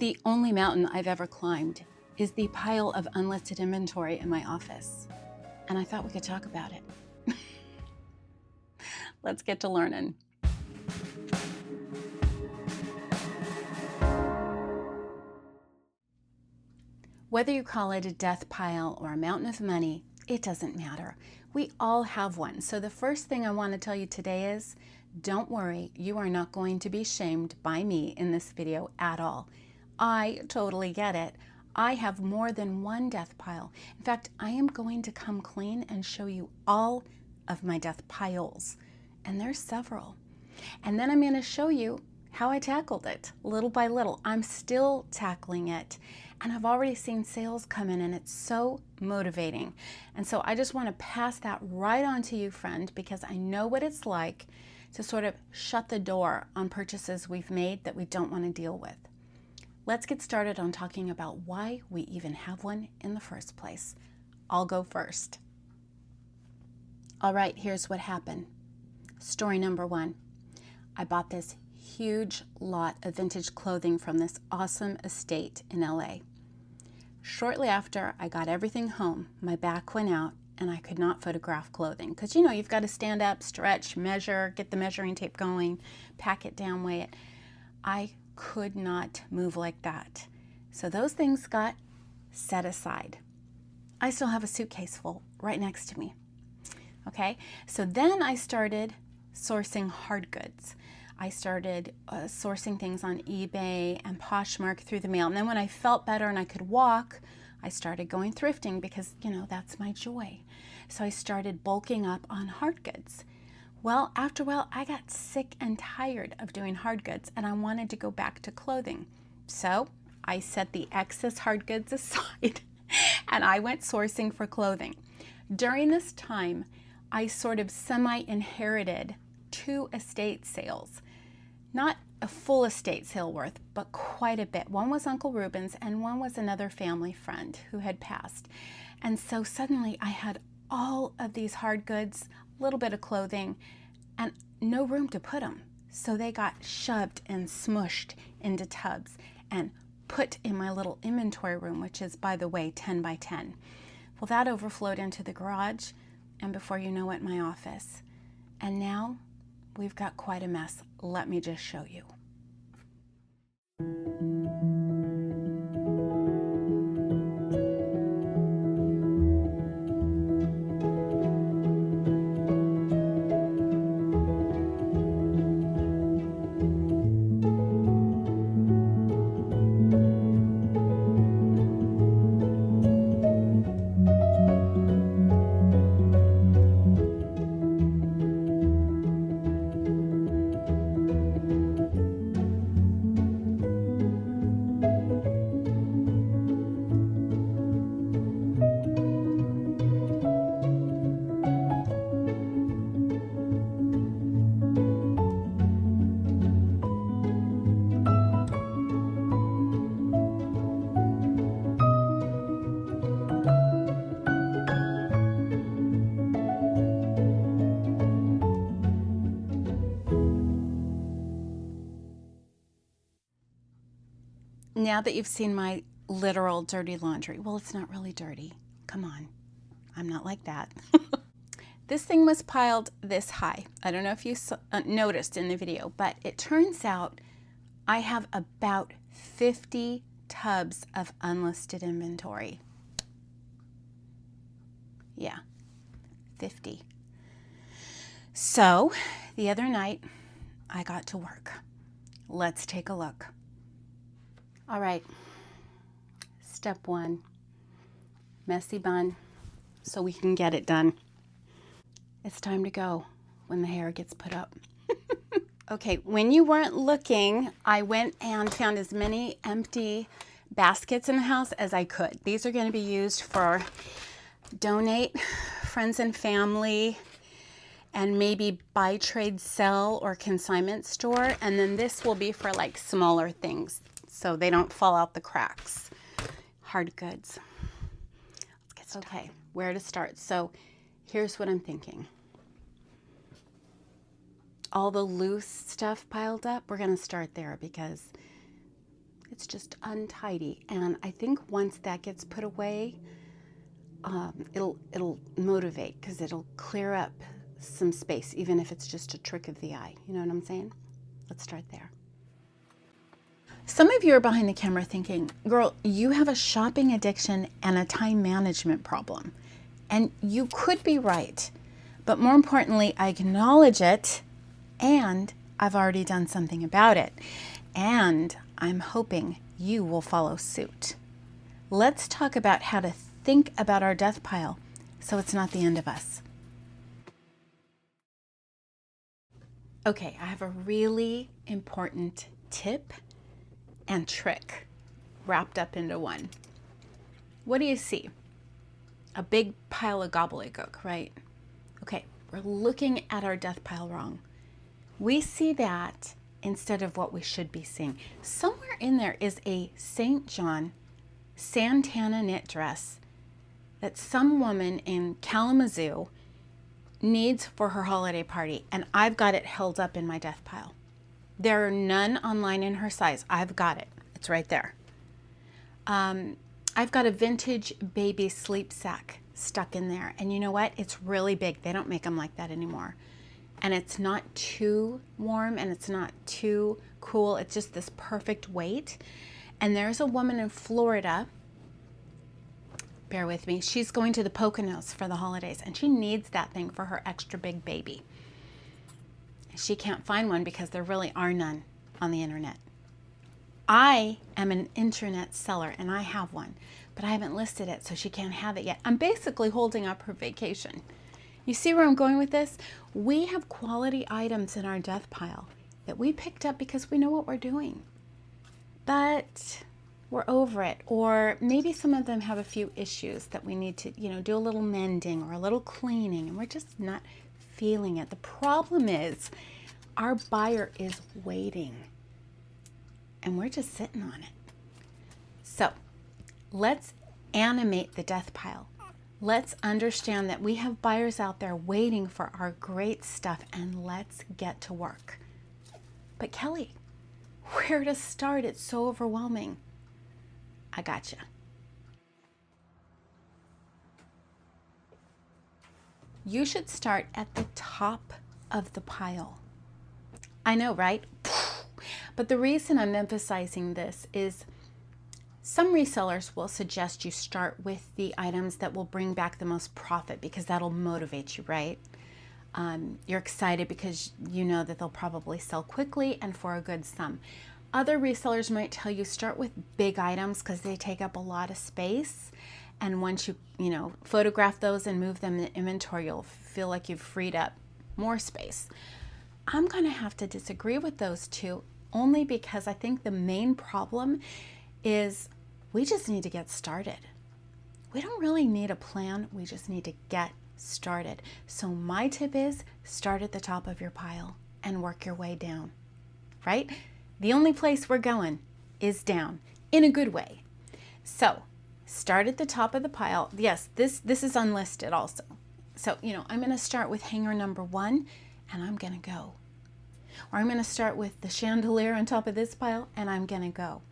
The only mountain I've ever climbed is the pile of unlisted inventory in my office. And I thought we could talk about it. Let's get to learning. Whether you call it a death pile or a mountain of money, it doesn't matter. We all have one. So the first thing I want to tell you today is, don't worry, you are not going to be shamed by me in this video at all. I totally get it. I have more than one death pile. In fact, I am going to come clean and show you all of my death piles. And there's several. And then I'm going to show you how I tackled it little by little. I'm still tackling it. And I've already seen sales come in, and it's so motivating. And so I just want to pass that right on to you, friend, because I know what it's like to sort of shut the door on purchases we've made that we don't want to deal with. Let's get started on talking about why we even have one in the first place. I'll go first. All right, here's what happened. Story number one. I bought this huge lot of vintage clothing from this awesome estate in LA. Shortly after I got everything home, my back went out and I could not photograph clothing because, you know, you've got to stand up, stretch, measure, get the measuring tape going, pack it down, weigh it. I could not move like that. So those things got set aside. I still have a suitcase full right next to me. Okay, so then I started sourcing hard goods. I started sourcing things on eBay and Poshmark through the mail. And then when I felt better and I could walk, I started going thrifting because, you know, that's my joy. So I started bulking up on hard goods. Well, after a while, I got sick and tired of doing hard goods and I wanted to go back to clothing. So I set the excess hard goods aside and I went sourcing for clothing. During this time, I sort of semi-inherited 2 estate sales. Not a full estate sale worth, but quite a bit. One was Uncle Reuben's and one was another family friend who had passed. And so suddenly I had all of these hard goods, a little bit of clothing, and no room to put them. So they got shoved and smushed into tubs and put in my little inventory room, which is, by the way, 10 by 10. Well, that overflowed into the garage, and before you know it, my office. And now we've got quite a mess. Let me just show you. Now that you've seen my literal dirty laundry, well, it's not really dirty. Come on, I'm not like that. This thing was piled this high. I don't know if you noticed in the video, but it turns out I have about 50 tubs of unlisted inventory. Yeah, 50. So the other night I got to work. Let's take a look. All right, step 1, messy bun so we can get it done. It's time to go when the hair gets put up. Okay, when you weren't looking, I went and found as many empty baskets in the house as I could. These are going to be used for donate, friends and family, and maybe buy, trade, sell, or consignment store. And then this will be for like smaller things so they don't fall out the cracks. Hard goods. Let's get started. Okay, where to start? So here's what I'm thinking. All the loose stuff piled up, we're gonna start there because It's just untidy. And I think once that gets put away, it'll motivate, because it'll clear up some space, even if it's just a trick of the eye. You know what I'm saying? Let's start there. Some of you are behind the camera thinking, girl, you have a shopping addiction and a time management problem. And you could be right. But more importantly, I acknowledge it, and I've already done something about it. And I'm hoping you will follow suit. Let's talk about how to think about our death pile so it's not the end of us. Okay, I have a really important tip and trick wrapped up into one. What do you see? A big pile of gobbledygook, right? Okay, we're looking at our death pile wrong. We see that instead of what we should be seeing. Somewhere in there is a St. John Santana knit dress that some woman in Kalamazoo needs for her holiday party, and I've got it held up in my death pile. There are none online in her size. I've got it. It's right there. I've got a vintage baby sleep sack stuck in there, and you know what? It's really big. They don't make them like that anymore. And it's not too warm and it's not too cool. It's just this perfect weight. And there's a woman in Florida, bear with me, she's going to the Poconos for the holidays, and she needs that thing for her extra big baby. She can't find one because there really are none on the internet. I am an internet seller and I have one, but I haven't listed it, so she can't have it yet. I'm basically holding up her vacation. You see where I'm going with this? We have quality items in our death pile that we picked up because we know what we're doing, but we're over it. Or maybe some of them have a few issues that we need to, do a little mending or a little cleaning, and we're just not feeling it. The problem is our buyer is waiting and we're just sitting on it. So let's animate the death pile. Let's understand that we have buyers out there waiting for our great stuff, and let's get to work. But Kelly, where to start? It's so overwhelming. I gotcha. You should start at the top of the pile. I know, right? But the reason I'm emphasizing this is some resellers will suggest you start with the items that will bring back the most profit, because that'll motivate you, right? You're excited because you know that they'll probably sell quickly and for a good sum. Other resellers might tell you start with big items because they take up a lot of space. And once you photograph those and move them in inventory, you'll feel like you've freed up more space. I'm going to have to disagree with those two, only because I think the main problem is we just need to get started. We don't really need a plan. We just need to get started. So my tip is start at the top of your pile and work your way down, right? The only place we're going is down in a good way. So start at the top of the pile. Yes, this is unlisted also. So, I'm going to start with hanger number 1 and I'm going to go. Or I'm going to start with the chandelier on top of this pile and I'm going to go.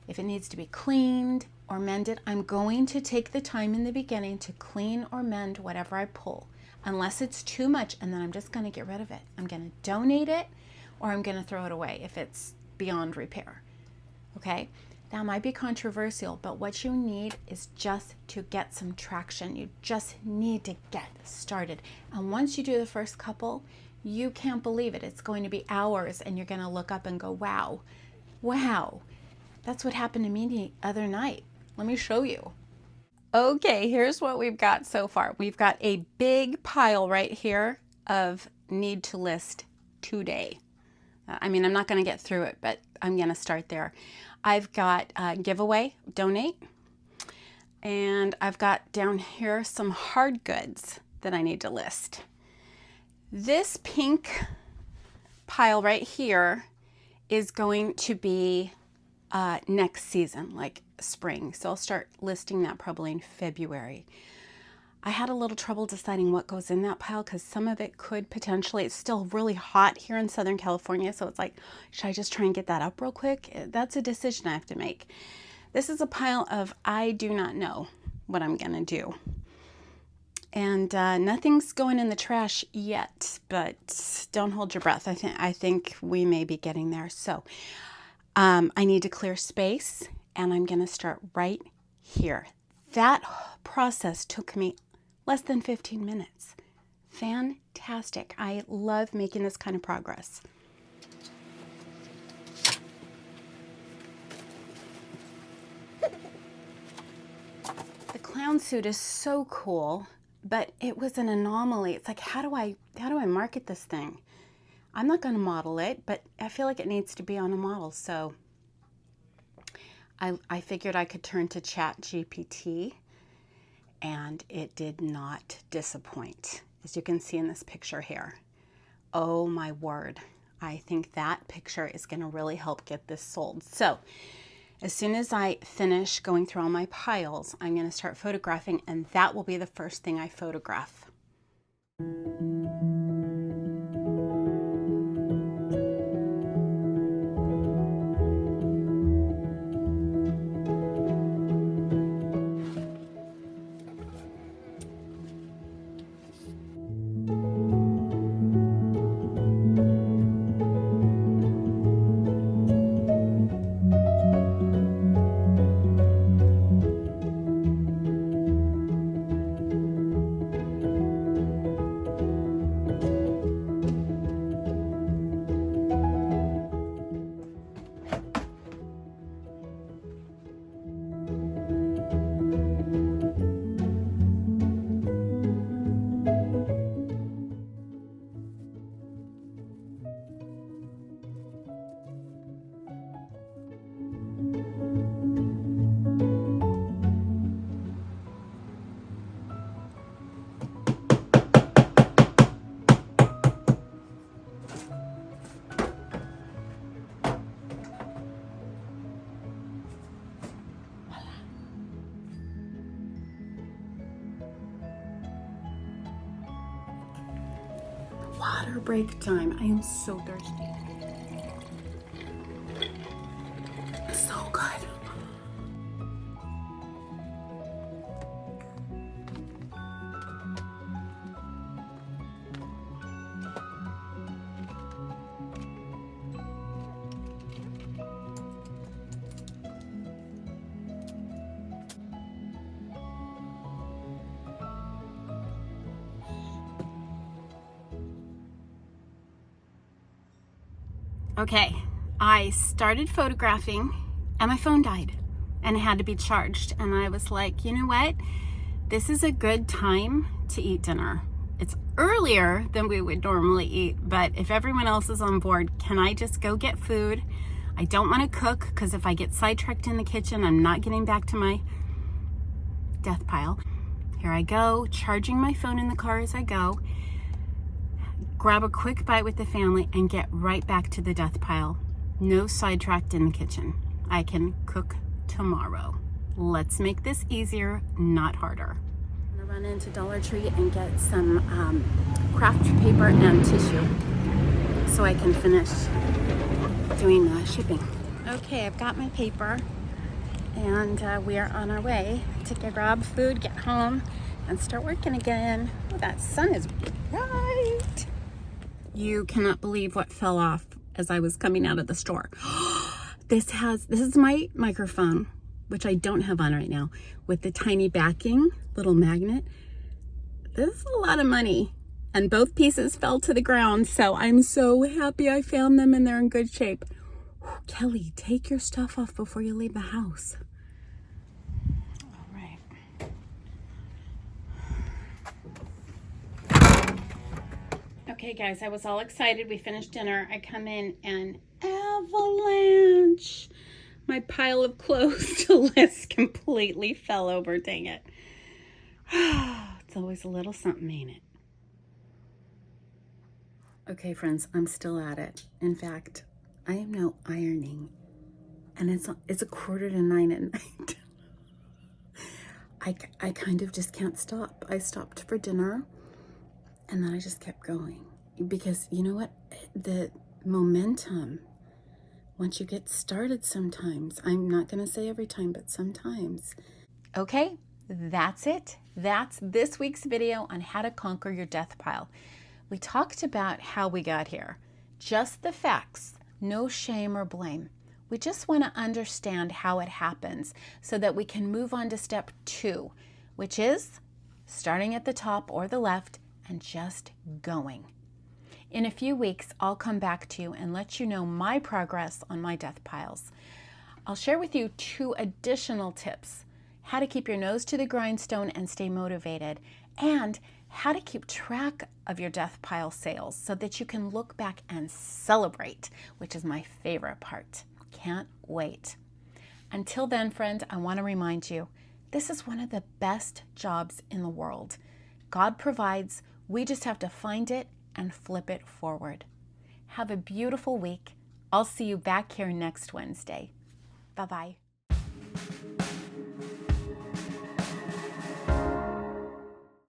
If it needs to be cleaned or mended, I'm going to take the time in the beginning to clean or mend whatever I pull, unless it's too much, and then I'm just going to get rid of it. I'm going to donate it, or I'm going to throw it away if it's beyond repair. Okay? That might be controversial, but what you need is just to get some traction. You just need to get started. And once you do the first couple, you can't believe it. It's going to be hours, and you're going to look up and go, wow. That's what happened to me the other night. Let me show you. Okay, here's what we've got so far. We've got a big pile right here of need to list today. I'm not going to get through it, but I'm going to start there. I've got giveaway, donate, and I've got down here some hard goods that I need to list. This pink pile right here is going to be next season, like spring. So I'll start listing that probably in February. I had a little trouble deciding what goes in that pile because some of it could potentially, it's still really hot here in Southern California, so it's like, should I just try and get that up real quick? That's a decision I have to make. This is a pile of I do not know what I'm gonna do. And nothing's going in the trash yet, but don't hold your breath. I think we may be getting there. So I need to clear space, and I'm gonna start right here. That process took me less than 15 minutes. Fantastic. I love making this kind of progress. The clown suit is so cool, but it was an anomaly. It's like, how do I market this thing? I'm not going to model it, but I feel like it needs to be on a model. So I figured I could turn to ChatGPT, and it did not disappoint, as you can see in this picture here. Oh my word. I think that picture is going to really help get this sold. So as soon as I finish going through all my piles, I'm going to start photographing, and that will be the first thing I photograph. Water break time. I am so thirsty. So good. Okay, I started photographing and my phone died and it had to be charged. And I was like, you know what? This is a good time to eat dinner. It's earlier than we would normally eat, but if everyone else is on board, can I just go get food? I don't want to cook because if I get sidetracked in the kitchen, I'm not getting back to my death pile. Here I go, charging my phone in the car as I go. Grab a quick bite with the family and get right back to the death pile. No sidetracked in the kitchen. I can cook tomorrow. Let's make this easier, not harder. I'm gonna run into Dollar Tree and get some craft paper and tissue so I can finish doing the shipping. Okay, I've got my paper and we are on our way to grab food, get home, and start working again. Oh, that sun is bright. You cannot believe what fell off as I was coming out of the store. This is my microphone, which I don't have on right now, with the tiny backing, little magnet. This is a lot of money. And both pieces fell to the ground, so I'm so happy I found them and they're in good shape. Kelly, take your stuff off before you leave the house. All right. Okay guys, I was all excited. We finished dinner. I come in and avalanche. My pile of clothes to list completely fell over, dang it. It's always a little something, ain't it? Okay friends, I'm still at it. In fact, I am now ironing and it's 8:45 at night. I kind of just can't stop. I stopped for dinner and then I just kept going because you know what? The momentum, once you get started sometimes, I'm not going to say every time, but sometimes. Okay, that's it. That's this week's video on how to conquer your death pile. We talked about how we got here. Just the facts, no shame or blame. We just want to understand how it happens so that we can move on to step 2, which is starting at the top or the left and just going. In a few weeks, I'll come back to you and let you know my progress on my death piles. I'll share with you 2 additional tips: how to keep your nose to the grindstone and stay motivated, and how to keep track of your death pile sales so that you can look back and celebrate, which is my favorite part. Can't wait. Until then, friend, I want to remind you, this is one of the best jobs in the world. God provides, we just have to find it and flip it forward. Have a beautiful week. I'll see you back here next Wednesday. Bye-bye.